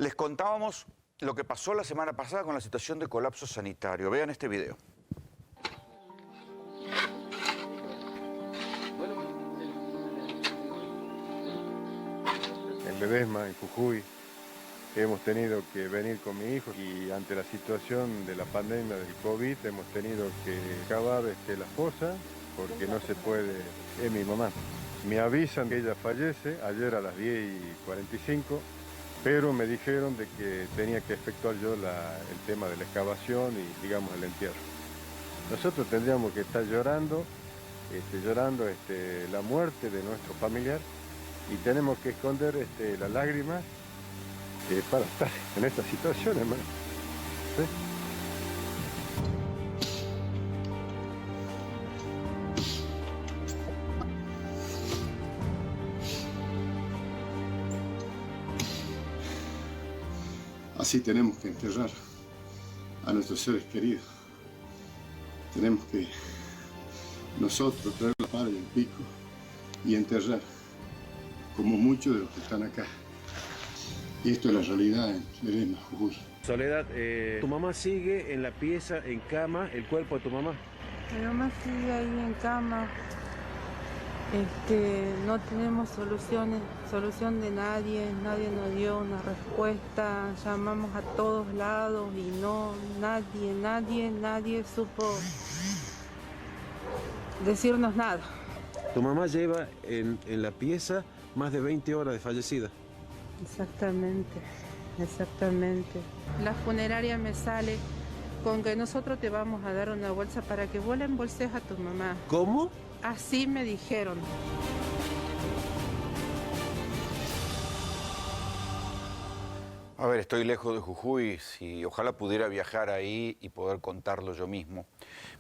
Les contábamos lo que pasó la semana pasada con la situación de colapso sanitario. Vean este video. En Ledesma, en Jujuy, hemos tenido que venir con mi hijo y ante la situación de la pandemia del COVID hemos tenido que cavar la fosa porque no se puede. Es mi mamá. Me avisan que ella fallece ayer a las 10:45, pero me dijeron de que tenía que efectuar yo el tema de la excavación y, digamos, el entierro. Nosotros tendríamos que estar llorando la muerte de nuestro familiar y tenemos que esconder las lágrimas para estar en esta situación, hermano. ¿Sí? Así tenemos que enterrar a nuestros seres queridos. Tenemos que nosotros traer la pala y el pico y enterrar como muchos de los que están acá. Y esto es la realidad en Ledesma, Jujuy. Soledad, tu mamá sigue en la pieza, en cama, el cuerpo de tu mamá. Mi mamá sigue ahí en cama. No tenemos solución de nadie nos dio una respuesta, llamamos a todos lados y nadie supo decirnos nada. Tu mamá lleva en la pieza más de 20 horas de fallecida. Exactamente. La funeraria me sale con que nosotros te vamos a dar una bolsa para que vos la embolses a tu mamá. ¿Cómo? Así me dijeron. A ver, estoy lejos de Jujuy, si ojalá pudiera viajar ahí y poder contarlo yo mismo.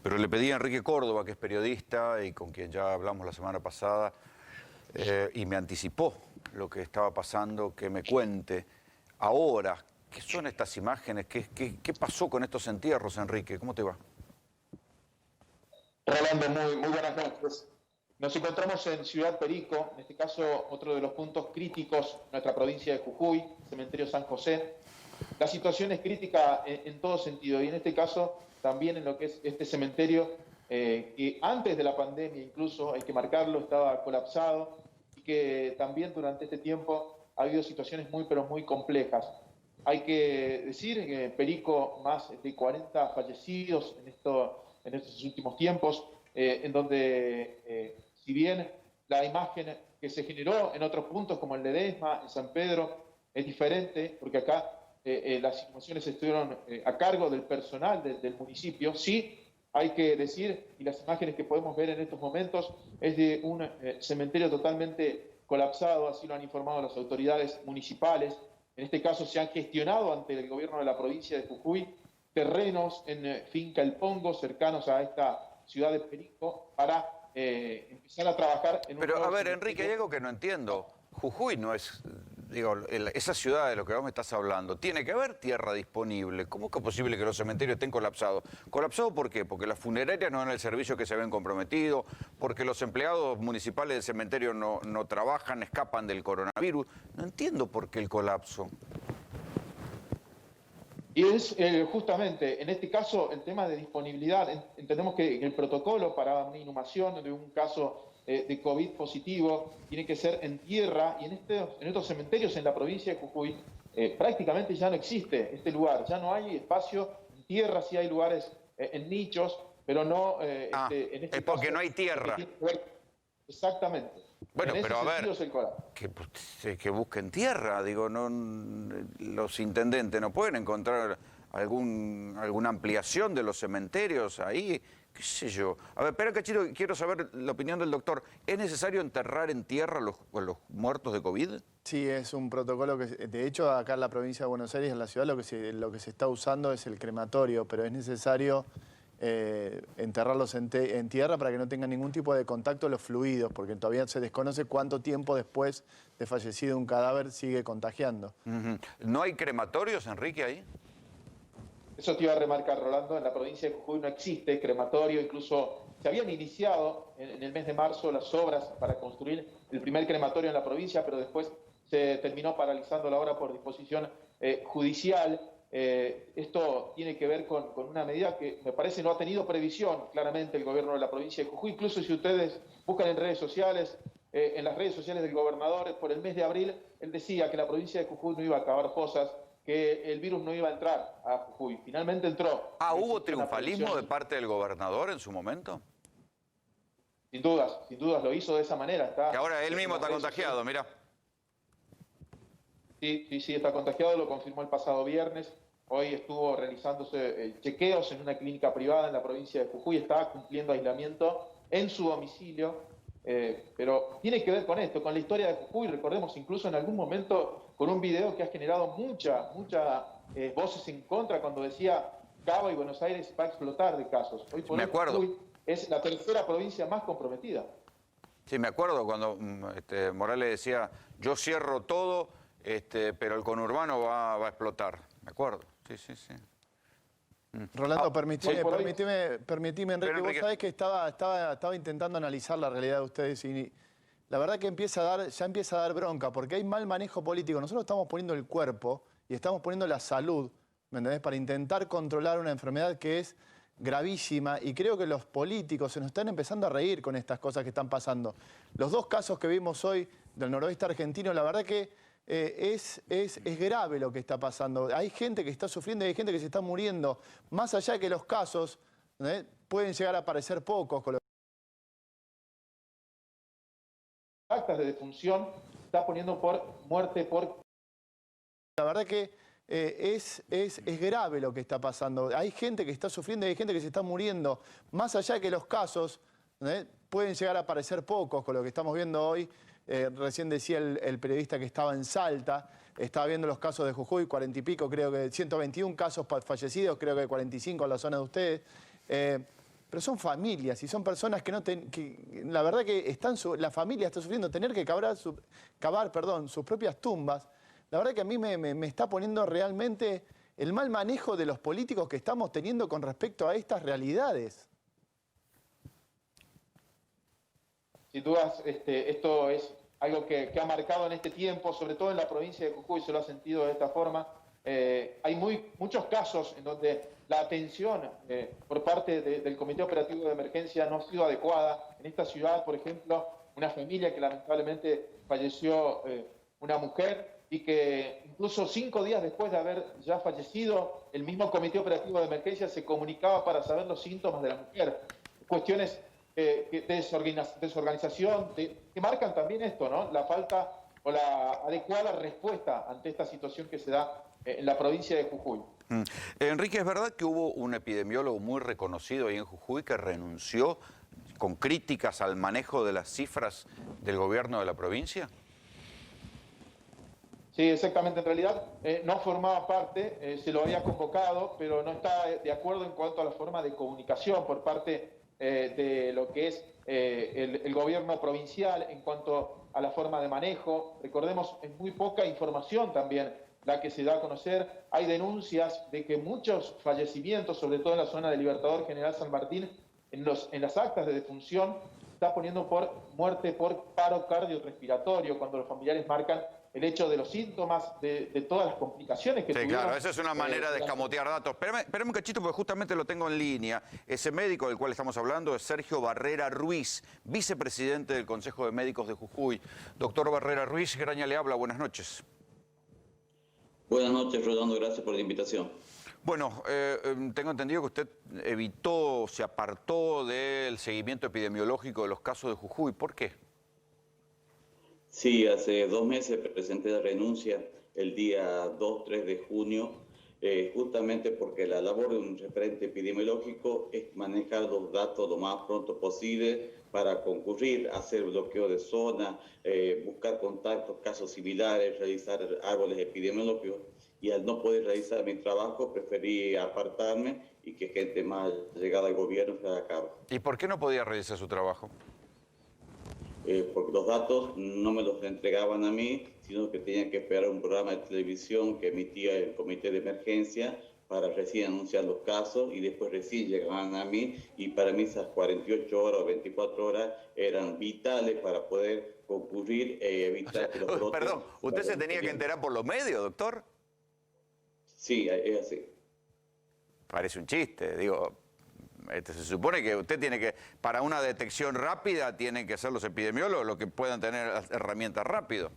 Pero le pedí a Enrique Córdoba, que es periodista y con quien ya hablamos la semana pasada, y me anticipó lo que estaba pasando, que me cuente ahora qué son estas imágenes, qué pasó con estos entierros, Enrique. ¿Cómo te va? Rolando, muy buenas noches. Nos encontramos en Ciudad Perico, en este caso otro de los puntos críticos de nuestra provincia de Jujuy, cementerio San José. La situación es crítica en todo sentido y en este caso también en lo que es este cementerio que antes de la pandemia incluso, hay que marcarlo, estaba colapsado y que también durante este tiempo ha habido situaciones pero muy complejas. Hay que decir que Perico, más de 40 fallecidos en estos últimos tiempos, en donde, si bien la imagen que se generó en otros puntos, como en Ledesma, en San Pedro, es diferente, porque acá las inhumaciones estuvieron a cargo del personal del municipio, sí hay que decir, y las imágenes que podemos ver en estos momentos, es de un cementerio totalmente colapsado, así lo han informado las autoridades municipales. En este caso se han gestionado ante el gobierno de la provincia de Jujuy terrenos en Finca El Pongo, cercanos a esta ciudad de Perico, para empezar a trabajar en un Pero, a nuevo ver, cementerio. Enrique, hay algo que no entiendo. Jujuy no es, digo, esa ciudad de lo que vos me estás hablando, tiene que haber tierra disponible. ¿Cómo es posible que los cementerios estén colapsados? ¿Colapsados por qué? Porque las funerarias no dan el servicio que se habían comprometido, porque los empleados municipales del cementerio no trabajan, escapan del coronavirus. No entiendo por qué el colapso. Y es justamente, en este casto, el tema de disponibilidad. Entendemos que el protocolo para una inhumación de un caso de COVID positivo tiene que ser en tierra, y en estos cementerios en la provincia de Jujuy prácticamente ya no existe este lugar, ya no hay espacio en tierra, sí hay lugares en nichos, pero no en este es porque caso, no hay tierra. Exactamente. Bueno, en pero a ese ver, sentido es el colapso. que busquen tierra, digo, los intendentes no pueden encontrar alguna ampliación de los cementerios ahí, qué sé yo. A ver, espera cachito, quiero saber la opinión del doctor. ¿Es necesario enterrar en tierra a los muertos de COVID? Sí, es un protocolo que, de hecho, acá en la provincia de Buenos Aires, en la ciudad, lo que se está usando es el crematorio, pero es necesario enterrarlos en tierra para que no tengan ningún tipo de contacto los fluidos, porque todavía se desconoce cuánto tiempo después de fallecido un cadáver sigue contagiando. ¿No hay crematorios, Enrique, ahí? Eso te iba a remarcar, Rolando, en la provincia de Jujuy no existe crematorio, incluso se habían iniciado en el mes de marzo las obras para construir el primer crematorio en la provincia, pero después se terminó paralizando la obra por disposición judicial. Esto tiene que ver con una medida que me parece no ha tenido previsión claramente el gobierno de la provincia de Jujuy. Incluso si ustedes buscan en redes sociales, en las redes sociales del gobernador, por el mes de abril, él decía que la provincia de Jujuy no iba a cavar fosas, que el virus no iba a entrar a Jujuy. Finalmente entró. Ah, ¿hubo triunfalismo de parte del gobernador en su momento? Sin dudas lo hizo de esa manera. Y ahora él mismo está contagiado, mirá. Sí, está contagiado, lo confirmó el pasado viernes. Hoy estuvo realizándose chequeos en una clínica privada en la provincia de Jujuy, está cumpliendo aislamiento en su domicilio, pero tiene que ver con esto, con la historia de Jujuy. Recordemos incluso en algún momento con un video que ha generado muchas voces en contra cuando decía Cava y Buenos Aires va a explotar de casos. Hoy por Me acuerdo. Jujuy es la tercera provincia más comprometida. Sí, me acuerdo cuando Morales decía, yo cierro todo, pero el conurbano va a explotar. Me acuerdo, sí. Rolando, permitime, Enrique, vos sabés que estaba intentando analizar la realidad de ustedes y la verdad que ya empieza a dar bronca, porque hay mal manejo político. Nosotros estamos poniendo el cuerpo y estamos poniendo la salud, ¿me entendés?, para intentar controlar una enfermedad que es gravísima, y creo que los políticos se nos están empezando a reír con estas cosas que están pasando. Los dos casos que vimos hoy del noroeste argentino, la verdad que es grave lo que está pasando. Hay gente que está sufriendo y hay gente que se está muriendo. Más allá de que los casos pueden llegar a parecer pocos. Con actas de defunción está poniendo por muerte por... La verdad que es grave lo que está pasando. Hay gente que está sufriendo y hay gente que se está muriendo. Más allá de que los casos pueden llegar a parecer pocos con lo que estamos viendo hoy. Recién decía el periodista que estaba en Salta, estaba viendo los casos de Jujuy, 40 y pico, creo que 121 casos fallecidos, creo que 45 en la zona de ustedes. Pero son familias y son personas que la verdad que la familia está sufriendo, tener que cavar sus propias tumbas. La verdad que a mí me está poniendo realmente el mal manejo de los políticos que estamos teniendo con respecto a estas realidades. Sin dudas, esto es algo que ha marcado en este tiempo, sobre todo en la provincia de Jujuy, se lo ha sentido de esta forma. Hay muchos casos en donde la atención por parte del Comité Operativo de Emergencia no ha sido adecuada. En esta ciudad, por ejemplo, una familia que lamentablemente falleció una mujer y que incluso 5 días después de haber ya fallecido, el mismo Comité Operativo de Emergencia se comunicaba para saber los síntomas de la mujer. Cuestiones de desorganización, que marcan también esto, ¿no? La falta o la adecuada respuesta ante esta situación que se da en la provincia de Jujuy. Enrique, ¿es verdad que hubo un epidemiólogo muy reconocido ahí en Jujuy que renunció con críticas al manejo de las cifras del gobierno de la provincia? Sí, exactamente. En realidad no formaba parte, se lo había convocado, pero no está de acuerdo en cuanto a la forma de comunicación por parte de lo que es el gobierno provincial en cuanto a la forma de manejo. Recordemos, es muy poca información también la que se da a conocer. Hay denuncias de que muchos fallecimientos, sobre todo en la zona de Libertador General San Martín, en las actas de defunción, está poniendo por muerte por paro cardiorrespiratorio, cuando los familiares marcan el hecho de los síntomas, de todas las complicaciones que tuvieron. Claro, esa es una manera de escamotear datos. Espérame un cachito porque justamente lo tengo en línea. Ese médico del cual estamos hablando es Sergio Barrera Ruiz, vicepresidente del Consejo de Médicos de Jujuy. Doctor Barrera Ruiz, Graña le habla, buenas noches. Buenas noches, Rolando, gracias por la invitación. Bueno, tengo entendido que usted se apartó del seguimiento epidemiológico de los casos de Jujuy. ¿Por qué? Sí, hace 2 meses presenté la renuncia el día 2-3 de junio, justamente porque la labor de un referente epidemiológico es manejar los datos lo más pronto posible para concurrir, hacer bloqueo de zona, buscar contactos, casos similares, realizar árboles epidemiológicos. Y al no poder realizar mi trabajo, preferí apartarme y que gente más llegada al gobierno se haga a cabo. ¿Y por qué no podía realizar su trabajo? Porque los datos no me los entregaban a mí, sino que tenía que esperar un programa de televisión que emitía el Comité de Emergencia para recién anunciar los casos y después recién llegaban a mí, y para mí esas 48 horas o 24 horas eran vitales para poder concurrir e evitar que los brotes... Perdón, ¿usted se tenía que enterar por los medios, doctor? Sí, es así. Parece un chiste, digo, se supone que usted tiene que, para una detección rápida, tienen que ser los epidemiólogos los que puedan tener las herramientas rápido.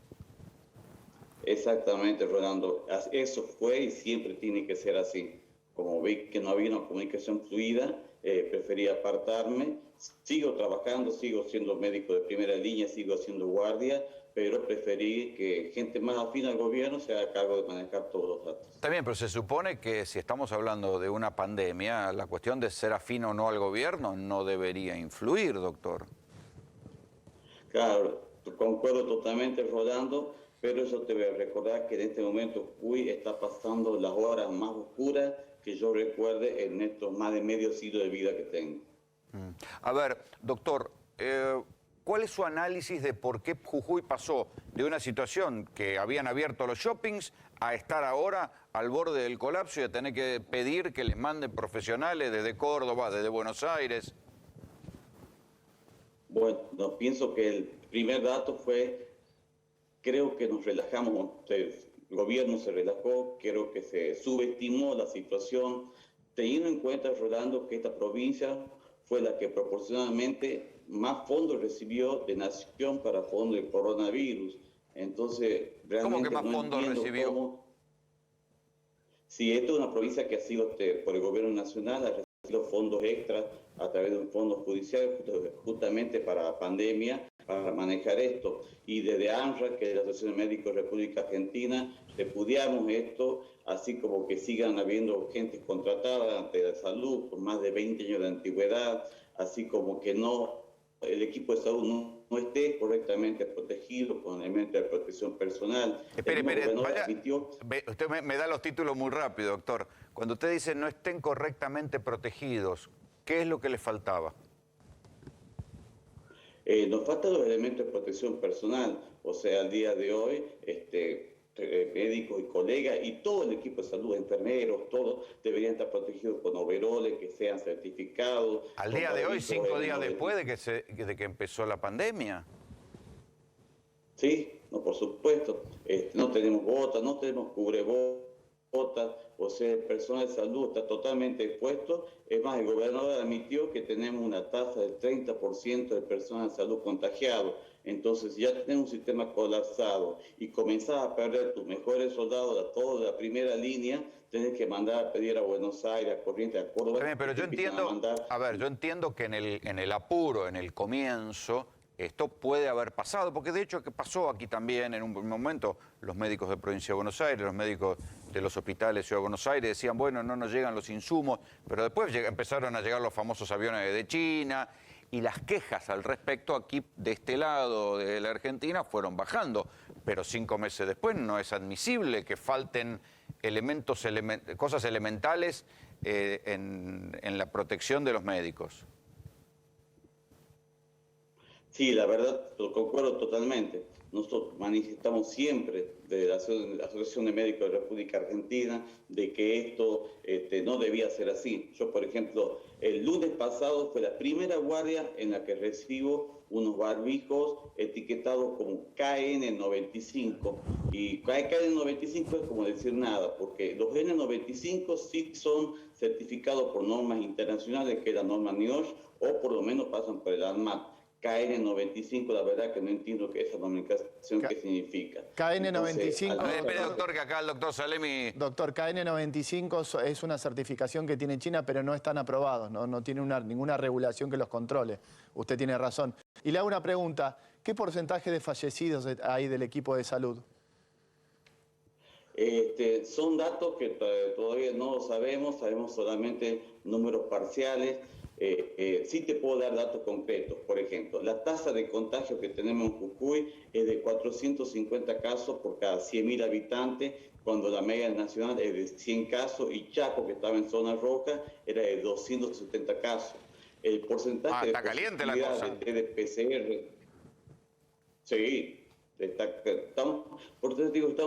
Exactamente, Rolando. Eso fue y siempre tiene que ser así. Como vi que no había una comunicación fluida, preferí apartarme. Sigo trabajando, sigo siendo médico de primera línea, sigo haciendo guardia, pero preferí que gente más afín al gobierno se haga cargo de manejar todos los datos. Está bien, pero se supone que si estamos hablando de una pandemia, la cuestión de ser afín o no al gobierno no debería influir, doctor. Claro, concuerdo totalmente, Rolando. Pero eso te voy a recordar que en este momento Jujuy está pasando las horas más oscuras que yo recuerde en estos más de medio siglo de vida que tengo. A ver, doctor, ¿cuál es su análisis de por qué Jujuy pasó de una situación que habían abierto los shoppings a estar ahora al borde del colapso y a tener que pedir que les manden profesionales desde Córdoba, desde Buenos Aires? Bueno, pienso que el primer dato fue... Creo que nos relajamos, el gobierno se relajó, creo que se subestimó la situación, teniendo en cuenta, Rolando, que esta provincia fue la que proporcionalmente más fondos recibió de nación para fondos de coronavirus. Entonces, realmente ¿Cómo que más fondos recibió? Si esto es una provincia que ha sido por el gobierno nacional, ha recibido fondos extras a través de un fondo judicial justamente para la pandemia, para manejar esto. Y desde ANRA, que es la Asociación de Médicos de República Argentina, repudiamos esto, así como que sigan habiendo gente contratada ante la salud con más de 20 años de antigüedad, así como que el equipo de salud no esté correctamente protegido con elementos de protección personal. Espere, vaya, usted me da los títulos muy rápido, doctor. Cuando usted dice no estén correctamente protegidos, ¿qué es lo que les faltaba? Nos faltan los elementos de protección personal, o sea, al día de hoy, médicos y colegas y todo el equipo de salud, enfermeros, todos deberían estar protegidos con overoles que sean certificados. Al día de hoy, 5 días después de que empezó la pandemia. Sí, no, por supuesto. No tenemos botas, no tenemos cubrebocas, o sea, el personal de salud está totalmente expuesto. Es más, el gobernador admitió que tenemos una tasa del 30% de personal de salud contagiado. Entonces, ya tenemos un sistema colapsado y comenzás a perder tus mejores soldados, a todos de la primera línea, tenés que mandar a pedir a Buenos Aires, a Corrientes, a Córdoba. Está bien, pero yo entiendo que en el apuro, en el comienzo, esto puede haber pasado, porque de hecho que pasó aquí también en un momento, los médicos de Provincia de Buenos Aires, los médicos de los hospitales de Ciudad de Buenos Aires decían, bueno, no nos llegan los insumos, pero después empezaron a llegar los famosos aviones de China y las quejas al respecto aquí de este lado de la Argentina fueron bajando, pero 5 meses después no es admisible que falten cosas elementales en la protección de los médicos. Sí, la verdad, lo concuerdo totalmente. Nosotros manifestamos siempre de la Asociación de Médicos de la República Argentina de que esto no debía ser así. Yo, por ejemplo, el lunes pasado fue la primera guardia en la que recibo unos barbijos etiquetados como KN95. Y KN95 es como decir nada, porque los N95 sí son certificados por normas internacionales, que es la norma NIOSH, o por lo menos pasan por el ANMAT. KN95, la verdad que no entiendo que esa comunicación qué significa. KN95... Espere, doctor, que acá el doctor Salemi... Doctor, KN95 es una certificación que tiene China, pero no están aprobados, no tiene ninguna regulación que los controle. Usted tiene razón. Y le hago una pregunta, ¿qué porcentaje de fallecidos hay del equipo de salud? Son datos que todavía no sabemos solamente números parciales. Sí te puedo dar datos concretos. Por ejemplo, la tasa de contagio que tenemos en Jujuy es de 450 casos por cada 100.000 habitantes, cuando la media nacional es de 100 casos y Chaco, que estaba en zona roja, era de 270 casos. El porcentaje está caliente la cosa. de PCR... Sí, estamos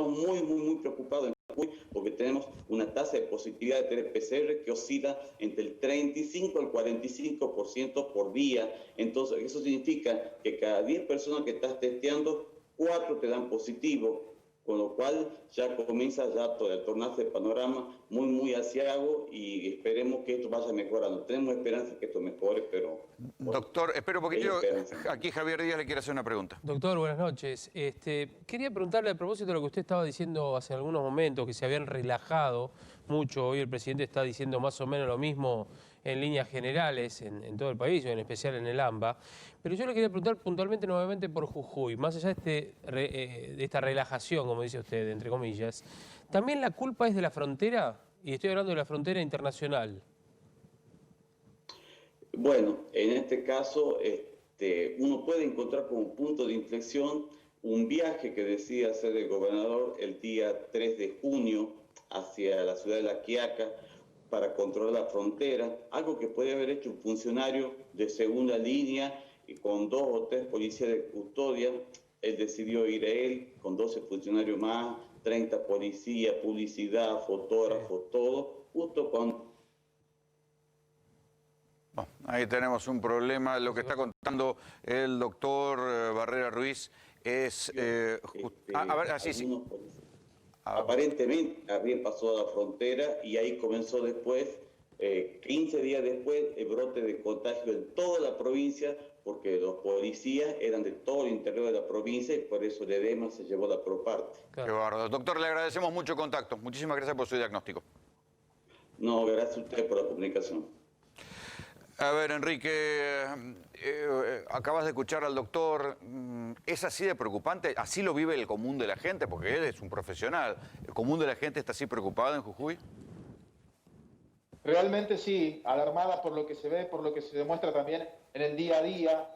muy preocupados en Jujuy porque tenemos una tasa de positividad de test PCR que oscila entre el 35 al 45% por día. Entonces, eso significa que cada 10 personas que estás testeando, 4 te dan positivo, con lo cual ya comienza a tornarse el panorama muy asiago y esperemos que esto vaya mejorando. Tenemos esperanza que esto mejore, pero... Doctor, espera un poquito. Aquí Javier Díaz le quiere hacer una pregunta. Doctor, buenas noches. Quería preguntarle a propósito de lo que usted estaba diciendo hace algunos momentos, que se habían relajado mucho. Hoy el presidente está diciendo más o menos lo mismo en líneas generales en todo el país, o en especial en el AMBA. Pero yo le quería preguntar puntualmente nuevamente por Jujuy. Más allá de esta relajación, como dice usted, entre comillas, ¿también la culpa es de la frontera? Y estoy hablando de la frontera internacional. Bueno, en este caso uno puede encontrar como punto de inflexión un viaje que decide hacer el gobernador el día 3 de junio hacia la ciudad de La Quiaca para controlar la frontera, algo que puede haber hecho un funcionario de segunda línea y con 2 o 3 policías de custodia. Él decidió ir a él con 12 funcionarios más, 30 policías, publicidad, fotógrafos, todo, justo con... Bueno, ahí tenemos un problema. Lo que está contando el doctor Barrera Ruiz es... a ver, así sí. Aparentemente había pasado la frontera y ahí comenzó después, 15 días después, el brote de contagio en toda la provincia, porque los policías eran de todo el interior de la provincia y por eso el edema se llevó la proparte. Qué bárbaro. Doctor, le agradecemos mucho el contacto. Muchísimas gracias por su diagnóstico. No, gracias a usted por la comunicación. A ver, Enrique, acabas de escuchar al doctor. ¿Es así de preocupante? ¿Así lo vive el común de la gente? Porque él es un profesional. ¿El común de la gente está así preocupado en Jujuy? Realmente sí, alarmada por lo que se ve, por lo que se demuestra también en el día a día,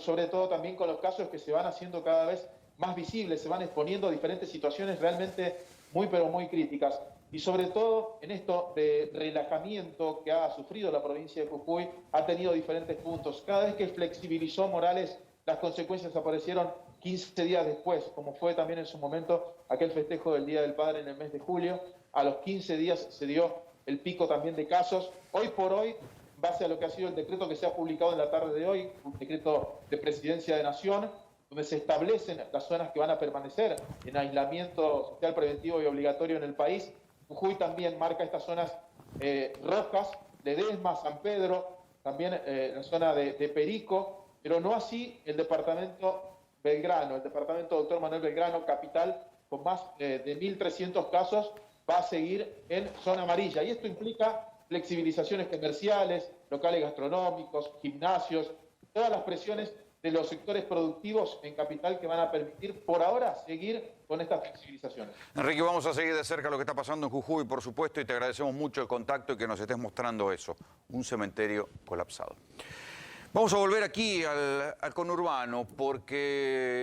sobre todo también con los casos que se van haciendo cada vez más visibles, se van exponiendo a diferentes situaciones realmente muy pero muy críticas. Y sobre todo en esto de relajamiento que ha sufrido la provincia de Jujuy, ha tenido diferentes puntos. Cada vez que flexibilizó Morales, las consecuencias aparecieron 15 días después, como fue también en su momento aquel festejo del Día del Padre en el mes de julio. A los 15 días se dio el pico también de casos. Hoy por hoy, base a lo que ha sido el decreto que se ha publicado en la tarde de hoy, un decreto de Presidencia de Nación, donde se establecen las zonas que van a permanecer en aislamiento social preventivo y obligatorio en el país. Jujuy también marca estas zonas rojas, Ledesma, San Pedro, también la zona de Perico, pero no así el departamento Belgrano. El departamento Dr. Manuel Belgrano, capital, con más de 1.300 casos, va a seguir en zona amarilla. Y esto implica flexibilizaciones comerciales, locales gastronómicos, gimnasios, todas las presiones de los sectores productivos en capital que van a permitir por ahora seguir con estas flexibilizaciones. Enrique, vamos a seguir de cerca lo que está pasando en Jujuy, por supuesto, y te agradecemos mucho el contacto y que nos estés mostrando eso, un cementerio colapsado. Vamos a volver aquí al conurbano porque...